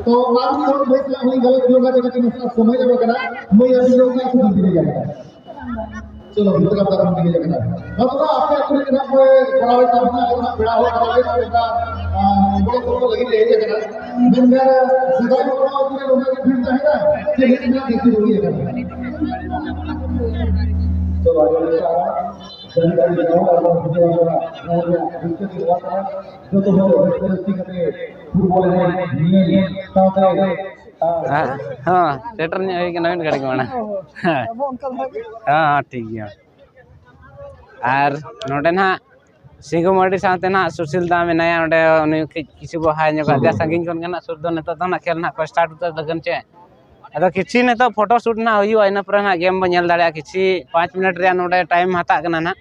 तो आप भी और बेस हुई गलत योगा जगह की मसला समझ लो करा मैं अभी योगा को भी नहीं जाता चलो भीतर का तरफ नहीं जाता मतलब आपके अपने ना कोई करावे तब ना करना बड़ा हो करावे तो का बड़े फोटो लगी ले जाएगा मैं मेरा सदा को पूरे लोगों के भीड़ है ना कि इतना देखी होगी तो आगे जानकारी जाओ और दिक्कत हुआ था जो तो हो व्यक्ति के फुटबॉल में साथ हाँ सेटर नहीं नवीन गाड़ी को हाँ ठीक है और नोडे ना सिंगुमाड़ी साथ ना सुशील दा में नया नोडे किसी को हाय ने का संगीन कोन ना सुर दो नेता तो ना खेल ना को स्टार्ट उतर लगन चे अदा किसी ने तो फोटो शूट ना हुई इन पर ना गेम बन दाड़ा किसी 5 मिनट रे नोडे टाइम हता कना ना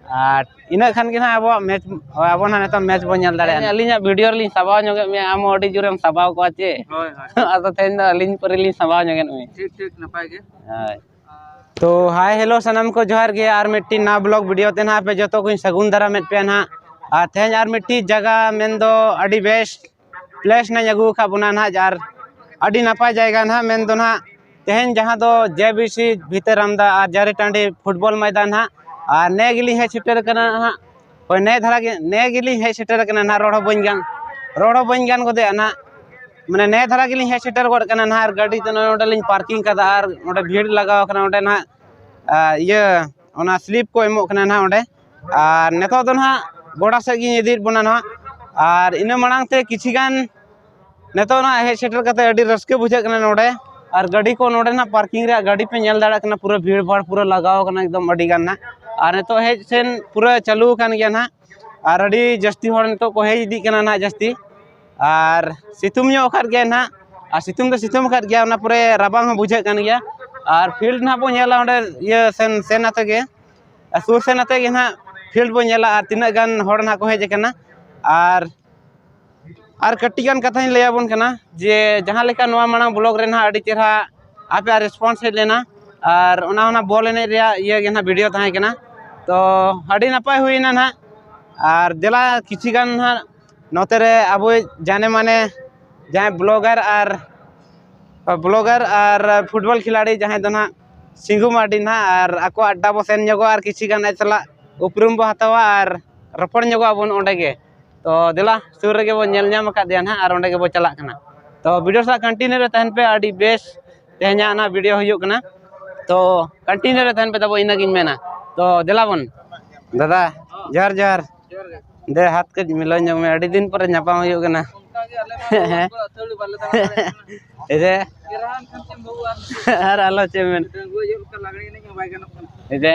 और इना खान के ना अब मैच अब ना नेता मैच बन दाड़ा अलिना वीडियो ली सबाव जोगे में आम ओडी जुरेम सबाव को चे होय होय अदा तेन अलिन पर ली सबाव जोगे में ठीक ठीक नपाय के हाय तो हाय हेलो सनम को जोहार गे आर मिट्टी ना ब्लॉग वीडियो ते ना पे जतो को सगुन दरा में पे ना आ तेन आर मिट्टी जगह मेन दो अडी बेस्ट प्लेस ना जगू खा बुना ना जार अडी नपाय जायगा ना मेन दो ना तेन जहां दो जेबीसी भीतर आमदा आ जारे टांडी फुटबॉल मैदान हा आ ने गिली है सेटर कना हा ओय ने धरा के ने गिली है सेटर कना ना रोडो बन गान गोदे ना माने ने धरा गिली है सेटर गोड कना ना गाड़ी तो नोडे लिन पार्किंग कदा और नोडे भीड़ लगाव कना नोडे ना ये ओना स्लिप को एमो कना ना ओडे और नेतो दो ना गोड़ा से गी इदिर बना ना और इन मांग ते किछि गान नेतो ना हे सेटर कते अडी रस्के बुझे कना नोडे और गाड़ी को नोडे ना पार्किंग रे गाड़ी पे नेल दाड़ा कना पूरा भीड़ भाड़ पूरा लगाव कना एकदम अडी गान ना और नेतो हे सेन पूरा चालू कान गया ना और अडी जस्ती होड़ नेतो को हे इदी कना ना जस्ती और सितुम ᱧᱚᱜ ᱠᱟᱫ गया ना और सितुम दो सितुम कद गया ना पूरे रबांग हो बुझे कान गया और फील्ड ना बो नेला ओंडे ये सेन आते गे सुर सेन आते गे ना फील्ड बो नेला और तिना गान होड़ ना को हेज कना और कट्टी गान कथा लैया बन कना जे जहां लेका नोआ मांग ब्लॉग रे ना अडी चेहरा आपे रिस्पांस हे लेना और ओना बॉल एने रे ये गे ना वीडियो ताहे कना तो अडी नपाय हुईना ना और देला किछि गान ना नोते रे अब जाने माने जहाँ ब्लॉगर और फुटबॉल खिलाड़ी जहाँ दो ना सिंगुमाड़ी ना और आको अड्डा बो सेन जोगो और किसी गान चला उपरुम बो हतावा और रपड़ जोगो बन ओंडे गे तो दिला सुर रे बो नेल नाम का दिया ना और ओंडे गे बो चला कना तो वीडियो सा कंटिन्यू रे तहन पे अडी बेस तेहना ना वीडियो हुयो कना तो कंटिन्यू रे तहन पे तबो इना गिन मेना तो दिला बन दादा जहर जहर दे हाथ के मिलो में अड़ी दिन पर नापाम हुयो कना इदे आर आलो चेमेन इदे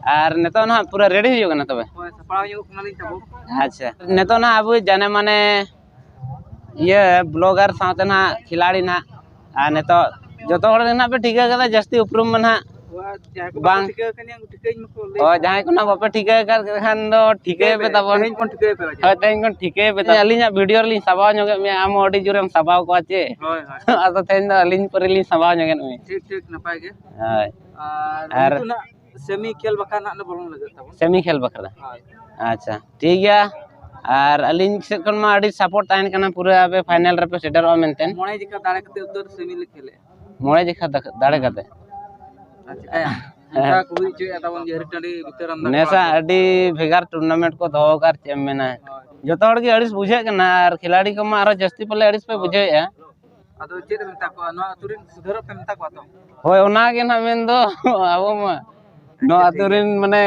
आर नेतो ना पूरा रेडी हुयो कना तबे सपाव हुयो कना लिन तबो अच्छा नेतो ना अब जाने माने ये ब्लॉगर साथे ना खिलाड़ी ना आ नेतो जतो हड़ ना पे ठीका कदा जस्ती उपरुम में ना बांग ओ जहां को ना बापे ठीके कर खान दो ठीके पे तब नहीं कोन ठीके पे ह तेन कोन ठीके पे अलिना वीडियो लिन सबाव जोगे में आम ओडी जुरेम सबाव को आचे होय होय अतो तेन दो अलिन पर लिन सबाव जोगे में ठीक ठीक नपाय गे हाय और ना सेमी खेल बका ना बोलन लगे तब सेमी खेल बका अच्छा ठीक गया और अलिन से कोन मा अडी सपोर्ट ताइन कना पूरा पे फाइनल रे पे सेटरवा मेंटेन मोणे जिका दाड़े कते उधर सेमी ले खेले मोणे जिका दाड़े कते नेसा अडी भेगार टूर्नामेंट को दो कर चेमेना जतो हड़ के अड़िस बुझे कना और खिलाड़ी को मारो जस्ती पले अड़िस पे बुझे या अदो चेत मेता को नो अतुरिन सुधर पे मेता को तो होय ओना के ना मेन दो अब मा नो अतुरिन माने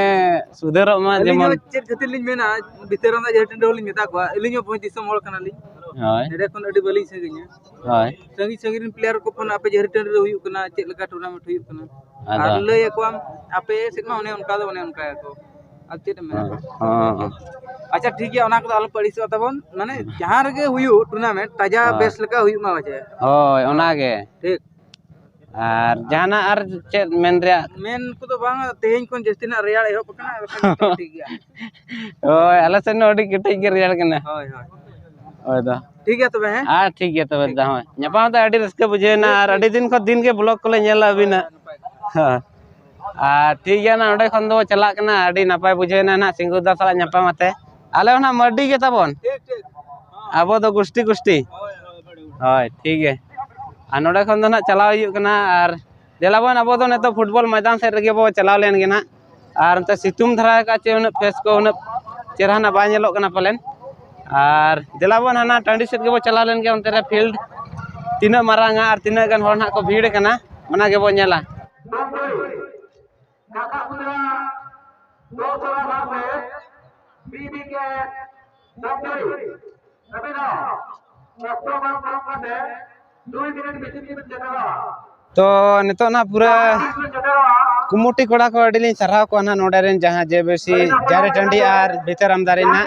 सुधर मा जेमन चेत गति लिन मेना भीतर ना जेटन डोलिन मेता को इलिनो पॉइंट दिसम होल कना लिन हाय एडे कोन अडी बलिंग संगिया हाय संगी प्लेयर को फोन आपे जेटन रे हुयु कना चेत लगा टूर्नामेंट हुयु कना और लय को आपे सिनमा ओने उनका दो ओने उनका को अचेत में हां अच्छा ठीक है ओना को अल पड़िस तबन माने जहां रे हुयु टूर्नामेंट ताजा बेस लका हुयु मा वजे होय ओना गे ठीक और जाना और चेत मेन रे मेन को तो बांग तेहेन कोन जस्ती ना रेयाल एहो कना ठीक गया होय आला से नोडी किटे के रेयाल कना होय होय ओय दा ठीक है तबे हैं हां ठीक है तबे दा होय न्यापा तो अडी रस्के बुझे ना और अडी दिन को दिन के ब्लॉग को ले नेला अबिना हां ठीक है ना ओडे खन दो चला कना अडी नापाय बुझे ना सिंगुदा साला न्यापा माते आले ओना मर्डी के तबन ठीक ठीक आबो तो गुष्टी ᱦᱳᱭ ᱴᱷᱤक ᱜᱮ ᱟᱨ ᱱᱚᱰᱮ ᱠᱷᱚᱱ ᱫᱚ ᱱᱟᱜ ᱪᱟᱞᱟᱣ ᱦᱩᱭᱩᱜ ᱠᱟᱱᱟ ᱟᱨ ᱫᱮᱞᱟᱵᱚᱱ ᱟᱵᱚ ᱫᱚ ᱱᱤᱛᱚᱜ ᱯᱷᱩᱴᱵᱚᱞ ᱢᱚᱭᱫᱟᱱ ᱥᱮᱫ ᱨᱮᱜᱮ ᱵᱚ ᱪᱟᱞᱟᱣ ᱞᱮᱱ ᱜᱮ ᱱᱟᱜ ᱟᱨ ᱚᱱᱛᱮ ᱥᱤᱛᱩᱝ ᱫᱷᱟᱨᱟ ᱟᱠᱟᱫ ᱪᱮ ᱩᱱᱟᱹᱜ ᱯᱷᱮᱥ ᱠᱚ ᱩᱱᱟᱹᱜ ᱪᱮᱦᱨᱟ ᱱᱟᱜ ᱵᱟᱭ ᱧᱮᱞᱚᱜ ᱠᱟᱱᱟ ᱯᱟᱞᱮᱱ ᱟᱨ ᱫᱮᱞᱟᱵᱚᱱ ᱦᱟᱱᱟ ᱴᱟᱺᱰᱤ ᱥᱮᱫ ᱜᱮᱵᱚ ᱪᱟᱞᱟᱣ ᱞᱮᱱ ᱜᱮ ᱚᱱᱛᱮ ᱨᱮ ᱯᱷᱤल्ड ᱛᱤᱱᱟᱹᱜ ᱢᱟᱨᱟᱝᱟ ᱟᱨ ᱛᱤᱱᱟᱹᱜ ᱜᱟᱱ ᱦᱚᱲ ᱱᱟᱜ ᱠᱚ ᱵᱷᱤᱲ ᱠᱟᱱᱟ ᱚᱱᱟ ᱜᱮᱵᱚ ᱧᱮᱞᱟ तो नितो ना पूरा कुमुटी कोड़ा को अड़ी लिंग सरहाव को ना नोडे रेन जहां जे बेसी जारे टंडी आर भीतर आमदारी ना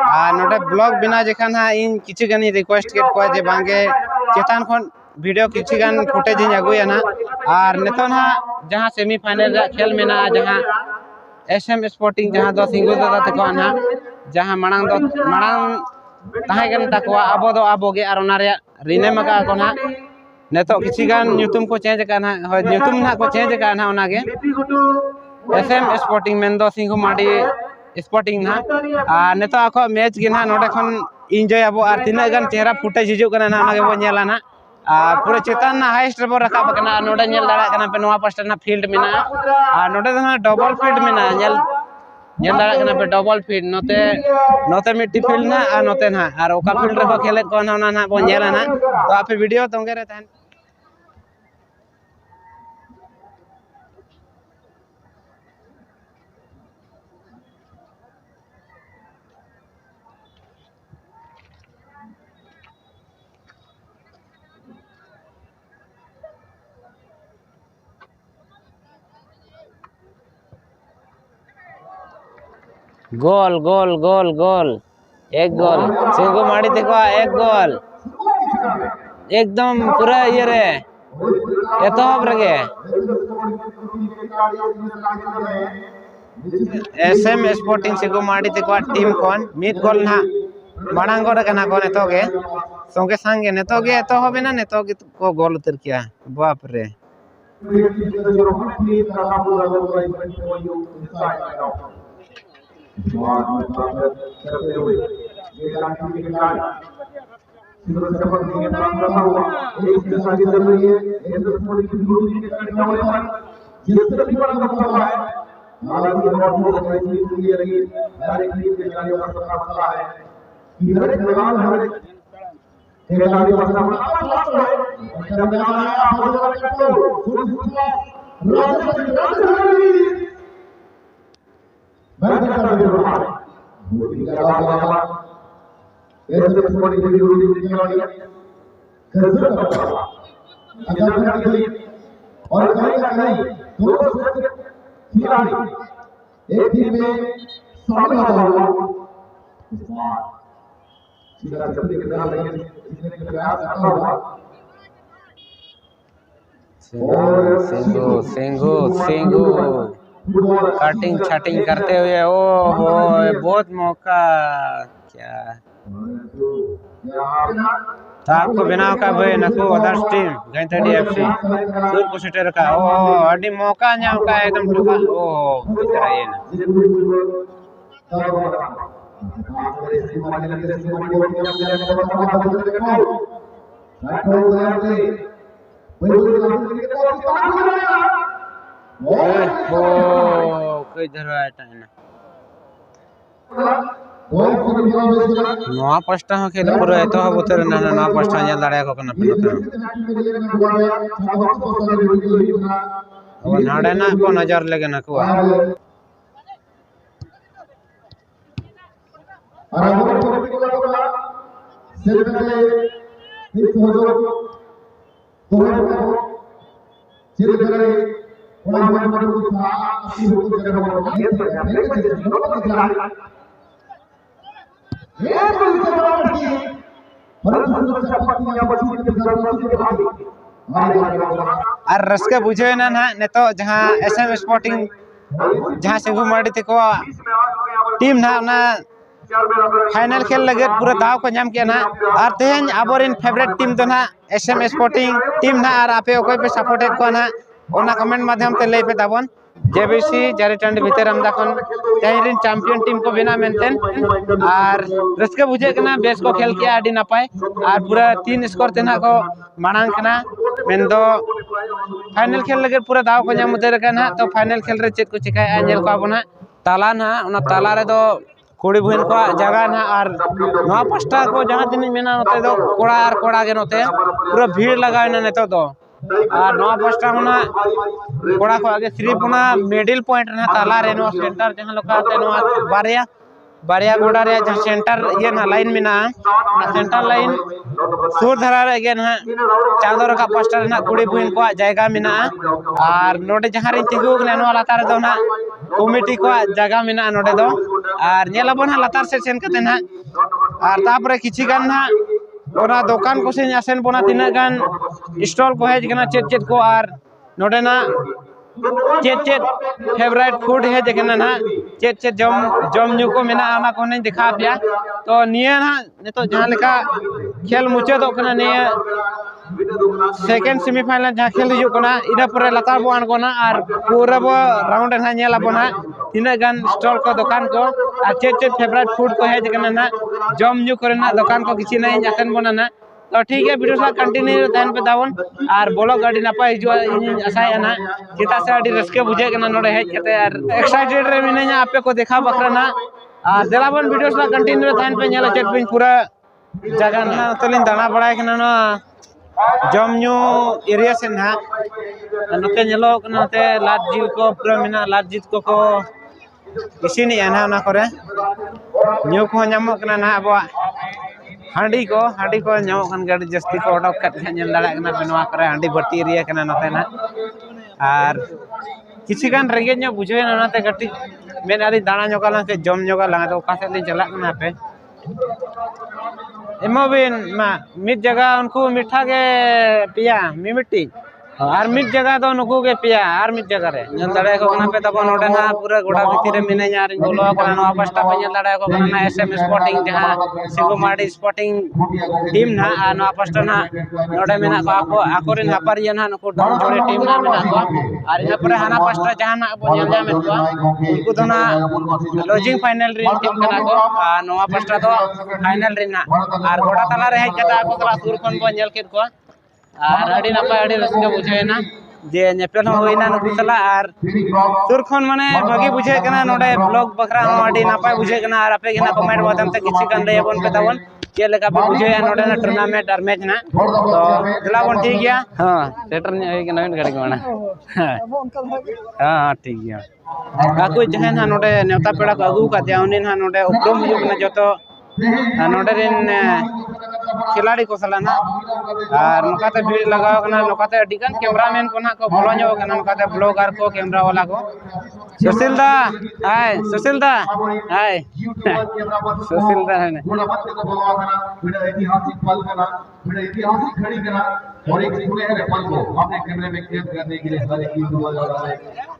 आ नोडे ब्लॉग बिना जेखान हा इन किछि गानी रिक्वेस्ट केट को जे बांगे चेतान खन वीडियो किछि गान फुटेज इन अगुया ना आर नितो ना जहां सेमीफाइनल रा खेल मेना जहां एसएम स्पोर्टिंग जहां दो सिंगल दादा तको ना जहां मांग ताहे गन तको आबो दो आबोगे आर ओना रे रिनेम का को ना नेतो किछि गान न्यूतुम को चेंज का ना हो न्यूतुम ना को चेंज का ना ओना गे एसएम स्पोर्टिंग मेन दो सिंगु माडी स्पोर्टिंग ना आ नेतो आखो मैच गे ना नोडे खन एंजॉय आबो आर तिना गान चेहरा फुटेज हिजु कना ना ओना गे बो नेला ना आ पूरा चेतन ना हाईएस्ट रे बो रकाब कना नोडे नेल दाड़ा कना पे नोवा पास्टर ना फील्ड मेना आ नोडे ना डबल फील्ड मेना नेल दाड़ा कना पे डबल फील्ड नोते मिट्टी फील्ड ना आ नोते ना आर ओका फील्ड रे को खेले को ना ओना ना बो नेला ना तो आपे वीडियो तोंगे रे तहन गोल गोल गोल गोल एक गोल सिंगु माड़ी देखो एक गोल एकदम पूरा ये रे एतहब रगे एसएम स्पोर्टिंग सिंगु माड़ी देखो टीम कोन मिड गोल ना माड़ांग गोड़ कना को नेतो गे संगे संगे नेतो गे एतहब ना नेतो गे को गोल उतर किया बाप रे सिंगु सिंगु सिंगु कटिंग छटिंग करते हुए ओ हो बहुत मौका क्या आपको बनाव का भाई नको अदर्स टीम गैंथडी एफसी सूर पुशटर का ओ अडी मौका नाम का एकदम ठुका ओ इधर आइए ना इधर ना नवा पास्टा हो खेल पूरा एतो हो उतर ना नवा पास्टा नेल दाड़े को कना पे और नाडे ना को नजर लगे ना को और रस्के बुझे ना ना नेतो जहां एसएम स्पोर्टिंग जहां सिंगु माड़ी तको टीम ना ना फाइनल खेल लगे पूरा दाव को नाम किया ना और तेहन आबोरिन फेवरेट टीम तो ना एसएम स्पोर्टिंग टीम ना और आपे ओकोय पे सपोर्टेड को ना ओना कमेंट माध्यम ते लई पे दाबन JBC जारी टांडी भीतर आमदा खन तेहरिन चैंपियन टीम को बिना मेंटेन और रस्के बुझे कना बेस को खेल किया आडी नापाय और पूरा 3 स्कोर तेना को मांग कना मेंदो फाइनल खेल लगे पूरा दाव को नाम उतर कना तो फाइनल खेल रे चेक को चिकाय नेल को आबोना ताला ना उना ताला रे दो कोड़ी बहन को जगह ना और नवा पास्टा को जहां दिन मेना नते दो कोड़ा गे नते पूरा भीड़ लगाय ना नेतो दो और नवा पास्टा होना कोड़ा को आगे सिर्फ ना मिडिल पॉइंट ना ताला रे नो सेंटर जहां लोग आते नो बारिया गोड़ा रे जहां सेंटर ये ना लाइन में ना सेंटर लाइन सुर धरा रे गे ना चांदो रका पास्टा ना कोड़ी बहन को जगह में ना और नोडे जहां रे तिगु ने नो लातार दो ना कमिटी को जगह में ना नोडे दो और नेलाबो ना लातार से सेन कते ना और तापरे किछि गान ना ओना दुकान को से आसेन बोना तिना गान स्टॉल को हेज गना चेत को और नोडे ना चेत फेवरेट फूड है देखना ना चेत जम न्यू को मेना आना को नहीं दिखा पिया तो निया ना नितो जहां लेका खेल मुचे दो कना निया सेकंड सेमीफाइनल जहां खेल हिजु कना इना परे लतार बो आनगोना और पूरा बो राउंड ना नेला बोना तिना गान स्टॉल को दुकान को और चेत फेवरेट फूड को है देखना ना जम न्यू करना दुकान को किछि नहीं जाकन बोना ना तो ठीक है वीडियो सा कंटिन्यू तहन पे दावन और ब्लॉग गाड़ी नापा हिजु आसाय ना चिता से आडी रस्के बुझे कना नोडे हेज कते और एक्साइटेड रे मिनैया आपे को देखा बकरा ना और देलाबन वीडियो सा कंटिन्यू तहन पे नेला चेक बिन पूरा जगह ना तलिन दाना बड़ाय कना ना जम न्यू एरिया से ना नते नेलो कना नते लाट जिल को पूरा मिना लाट जित को इसिनी ना ना करे न्यू को नामो कना ना अबो हांडी को नामो खान गाड़ी जस्ती को ऑडक कट नेल दाड़ा कना बनवा करे हांडी बर्ती एरिया कना नते ना और किछि गान रेगे न्यो बुझे ना नते गटी मेन आली दाना न्योका के जम न्योका ला तो कासे ले चला कना पे एमोबिन मा मिट जगह उनको मिठा के पिया मिमिटी और मिट जगह तो नुकु के पिया और मिट जगह रे नेल दाड़ा को कना पे तब नोडे ना पूरा गोडा भीतर रे मिने यार बोलो कना नवा पास्टा पे नेल दाड़ा को कना एसएम स्पोर्टिंग जहां सिगुमाडी स्पोर्टिंग टीम ना आ नवा पास्टा ना नोडे मेना को आकोरिन हापारिया ना नुकु डम जोड़े टीम ना मेना को और इना परे हाना पास्टा जहां ना बो नेल जामे को उनको तो ना लॉजिंग फाइनल रे टीम कना को आ नवा पास्टा तो फाइनल रे ना और गोडा तला रे हेज कता को तला सुर कोन बो नेल केत को और अड़ी नपा अड़ी रस्के बुझे ना जे नेपेल होइना नुकु तला और सुर खन माने भागी बुझे कना नोडे ब्लॉग बखरा हो अड़ी नपाय बुझे कना और आपे केना कमेंट माध्यम ते किछि कन रे बन पे तावन के लेका पे बुझे नोडे ना टूर्नामेंट और मैच ना तो दिला बन ठीक गया हां सेटर ने होई के नवीन गाड़ी माना हां ठीक गया आको जहे ना नोडे नेवता पेड़ा को अगु का जाउनी ना नोडे उपरम हिजु कना जतो नोडे रिन खिलाड़ी को सलाना और नोकाते भीड़ लगाव कना नोकाते अडिगन कैमरामैन को ना को बोलो नो कना नोकाते ब्लॉगर को कैमरा वाला को सुशील दा हाय सुशील दा है ऐतिहासिक पल कना ऐतिहासिक घड़ी कना और एक सुनहरे पल को अपने कैमरे में कैद करने के लिए हर एक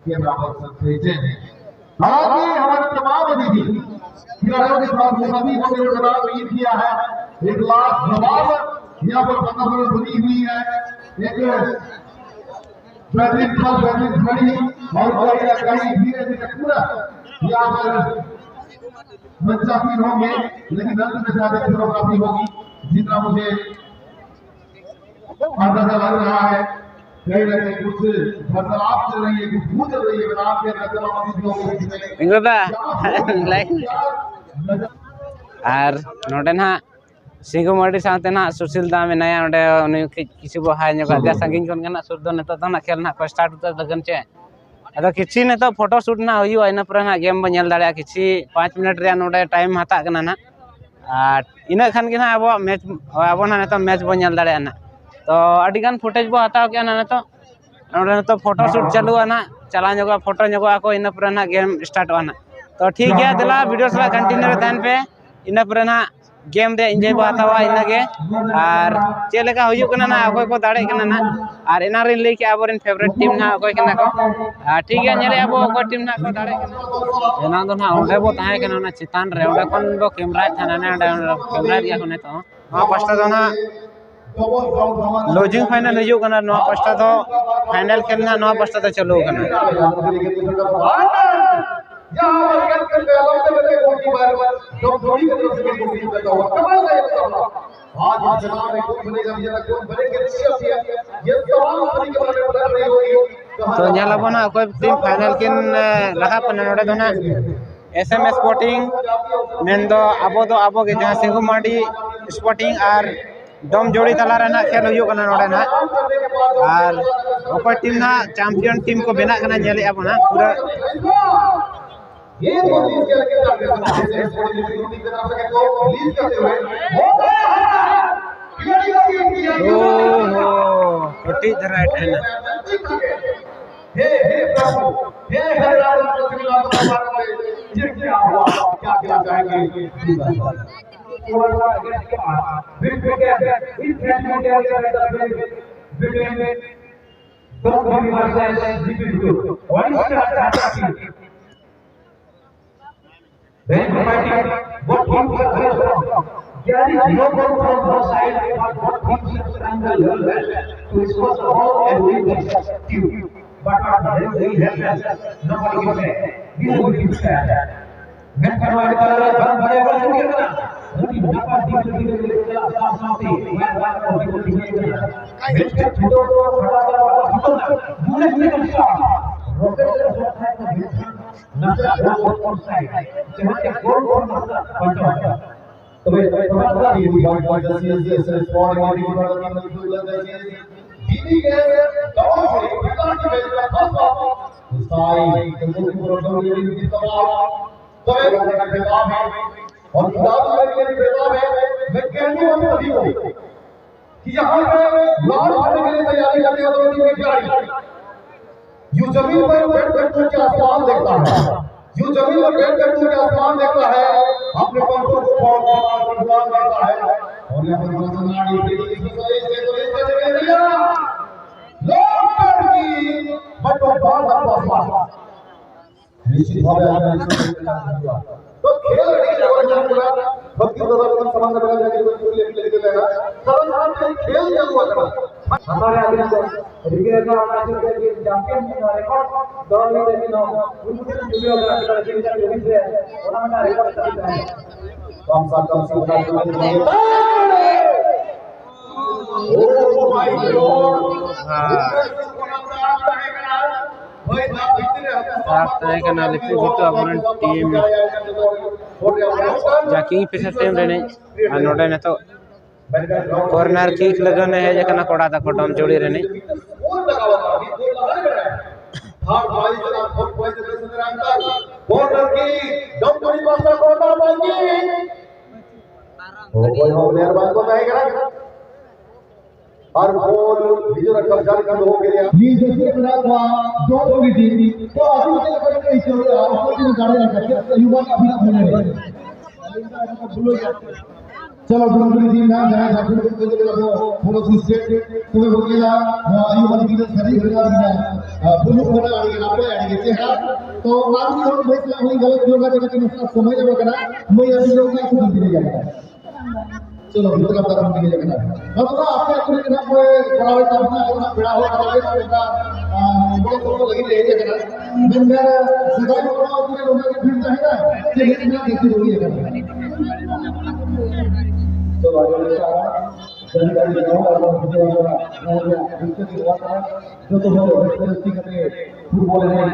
कैमरा पर्सन भेजे हैं हालांकि हमारे तमाम अतिथि खिलाड़ियों के साथ सभी को जवाब ये किया है एक लाख जवाब यहाँ पर वातावरण बनी हुई है एक बैटरी घड़ी और कई धीरे धीरे पूरा यहाँ पर मंचासीन होंगे लेकिन अंत में ज्यादा कोरियोग्राफी होगी जितना मुझे अंदाजा लग रहा है कहीं ना कहीं कुछ वार्तालाप चल रही है कुछ भूल चल रही है आपके और नोडे ना सिंगुमाडी साथे ना सुशील दा मेनाया नोडे उनी किसी बो हाय न्योका दे संगिन कोन गना सुर दो नेतो तो ना खेल ना को स्टार्ट उतर लगन चे अदा किछि नेतो फोटो शूट ना होई इना पर ना गेम बो नेल दाड़या किछि 5 मिनट रे नोडे टाइम हाता कना ना और इना खान के ना अब मैच अब ना नेतो मैच बो नेल दाड़या ना तो अडी गान फुटेज बो हताव के ना नेतो नोडे नेतो फोटो शूट चालू ना चला न्योगा फोटो न्योगा को इना पर ना गेम स्टार्ट वाना तो ठीक है दिला वीडियो सला कंटिन्यू रे तहन पे इना पर ना गेम दे एंजॉय बो हतावा इना के और चेलेका हुयु कना ना अकोय को दाड़े कना ना और इना रे ले के आबोरेन फेवरेट टीम ना अकोय कना को ठीक है नेरे अब अकोय टीम ना को दाड़े कना एना दो ना ओंडे बो ताहे कना ना चितान रे ओंडे कोन बो कैमरा थाना ना कैमरा दिया कोने तो हां पास्ता दो ना लॉजिंग फाइनल हजू कना नवा पास्टा तो फाइनल खेल ना नवा पास्टा तो चालू कना तो nyalabona कोई टीम फाइनल किन रखा पन नोडे दोना एसएमएस स्पोर्टिंग मेंदो आबो के जहां सिंगुमाडी स्पोर्टिंग और डोम जोड़ी तला रे ना खेल हुयो कना नोडे ना और ओकोय टीम ना चैंपियन टीम को बेना कना नेले आबोना पूरा ये तो रिलीज करके जाते हैं रिलीज करते हुए ओहो छोटी जरा है ना हे प्रभु हे राम ये क्या हुआ क्या चाहेंगे Then fighting, what teams are very strong. There is no one from both sides, but what teams are stronger level to expose the ball and win the team. But they have nobody can say. This is what you said. When Karwai Kala Ban Baya was together, only Napa did something. When one of the team when Chudo bullet little shot. Rocket had the Nasa on side. Jangan yang gol masa kontrol. तबे तबे ये बात बात जैसे जैसे spot मारी की बात की मतलब जैसे बीबी के गांव से पिता की बेच का फंसा साई जंगल की प्रोग्राम ये की तबाह तबे का बेताब है और किताब में बेताब है मैं कहने वाली अभी को कि यहां पे लॉन्च करने के लिए तैयारी करने वालों की खिलाड़ी यू जमीन पर बैठ कर के आसमान देखता है यू जमीन पर बैठ कर के आसमान देखता है अपने पंखों को फॉल भगवान करता है और यहां पर नाड़ी के लिए से दिया लॉन्च की बटो बाल का निश्चित भावे तो खेल रही जबरदस्त पूरा भक्ति जबरदस्त समाज में लगा के पूरी लेके लेगा सरल हाथ में खेल चल हुआ था हमारे आगे रिगे का मैच के चैंपियन रिकॉर्ड दौड़ में लेकिन उनको वीडियो का टीम का जो भी है उन्होंने रिकॉर्ड कर दिया है कम से ओ भाई लॉर्ड आप तरह का ना लिखते बिटू अपन टीम जाकिंग फिशर टीम रे नोडे ने तो कॉर्नर किक लगने है जकना कोड़ा था कोडम जोड़ी रे कॉर्नर की दम जोड़ी पासा कॉर्नर बाकी ओ भाई हो प्लेयर बात को नहीं करा और बॉल बीजो रखकर जाल कर हो गया ये जैसे बना हुआ दो जोड़ी थी तो अभी मुझे लगा कि इस ऊपर की गाड़ी लगा के युवा अभी ना होने लगे चलो दूसरी टीम ना जाए जाकर को लगो फॉलो स्टेट तुम्हें हो गया युवा की सही बना दिया बुलू बना आ गया पे आ गए हैं तो आज भी हम देख रहे हैं गलत योगा जगह के मतलब समझ में करा मैं अभी लोग का कुछ नहीं जाएगा चलो भीतर का तरफ नहीं जाएगा मतलब आपके अपने के नाम पे बड़ा हुआ अपना अपना बड़ा हुआ करावे का बड़े तो लगी रही है जगह दिन में सदा को अपने लोगों के भीड़ रहेगा कि लेकिन ना देखी रही है चलो आगे चलते हैं जानकारी लगाओ और मुझे और दूसरे की बात है जो तो हो व्यक्ति करते फुटबॉल है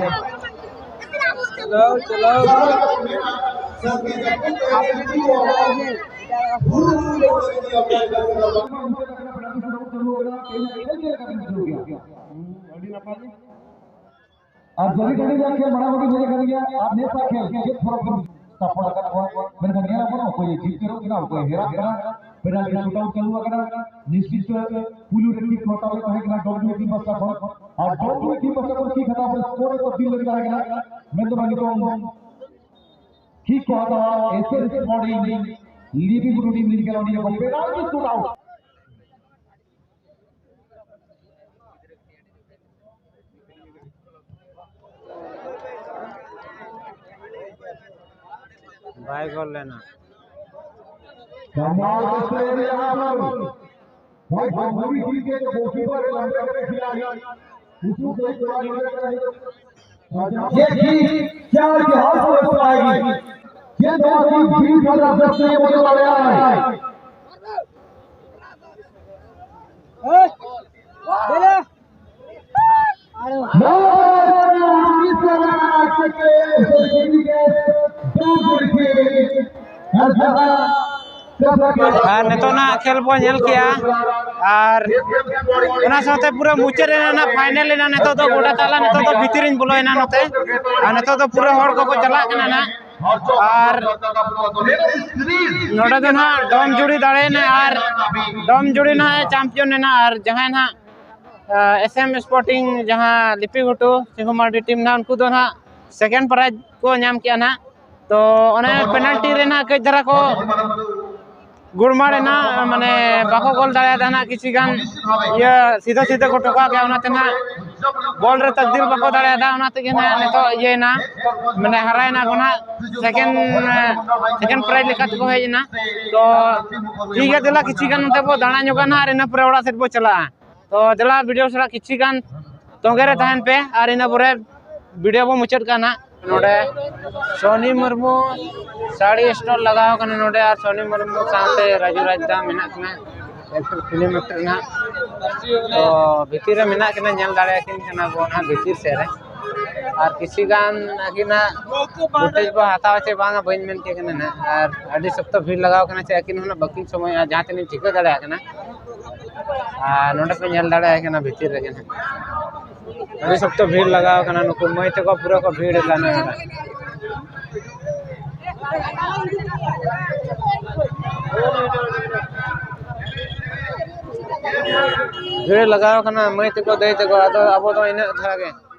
चलो सबकी आज जल्दी जल्दी जाके बड़ा बड़ी मुझे कर गया आप ने सा खेल के फरक सफल कर हुआ मैंने कहा मेरा बोलो कोई जीत करो ना कोई हेरा करा पेनल्टी शूट आउट चलू अगर निश्चित पुलू रेडी कोटा में कहे कि डब्ल्यू टीम बस का फरक और डब्ल्यू टीम बस का की खता पर स्कोर तो दिल लग जाएगा मैं तो मांगी तो की कहता ऐसे बॉडी लीविंग टीम लीड के लाने को पेनल्टी शूट आउट भाई गोल लेना कमाल से यहां पर भाई हमारी टीम के गोलकीपर लंबे करे खिलाड़ी उसको कोई खिलाड़ी ये की चार के हाथ में आएगी ये दो की बीच वाला सबसे बड़ा वाला है और नितोना खेल बो नेल किया और ओना साथे पूरा मुचे रेना फाइनल लेना नितो तो गोटा ताला नितो तो भीतरिन बोलोयना नते और नितो तो पूरा हर को चला कना ना और नोडा दो ना डोम जुड़ी दाड़े ना और डोम जुड़ी ना चैंपियन ना और जहां ना एसएम स्पोर्टिंग जहां लिपि घुटू सिंहमारी टीम ना उनको दो ना सेकंड प्राइज को नाम किया ना तो ओने पेनल्टी रेना कई धरा को गुड़मारे ना माने बाको गोल दाड़ा ना किसी गान ये सीधा सीधा को टोका के ओना तेना बॉल रे तकदीर बाको दाड़ा दा ओना ते ना नितो ये ना माने हराय ना कोना सेकंड प्राइज लेखा को है ना तो ठीक है दिला किसी गान नते बो दाना जोगा ना और इना पूरा ओड़ा सेट बो चला तो दिला वीडियो सरा किसी गान तोंगे रे तहन पे और इना पूरे वीडियो बो मुचट का ना नोडे सोनी मुर्मू साड़ी स्टॉल लगाओ कने नोडे और सोनी मुर्मू साथे राजू राजदा मेना कना एक्टर फिल्म एक्टर ना तो भीतर रे मेना कना नेल दाड़े किन कना बो ना भीतर से रे और किसी गान अकिना फुटेज बो हताव से बांगा बइन मेन के कना ना और अडी सप्त भीड़ लगाओ कना से अकिन होना बकिंग समय जहां तनी ठिका दाड़े कना आ नोडे पे नेल दाड़े कना भीतर रे कना अभी सब तो भीड़ लगाओ कना नुकु मई तक पूरा को भीड़ लाने भीड़ लगाओ कना मई तक दे तक अब तो इन धरा के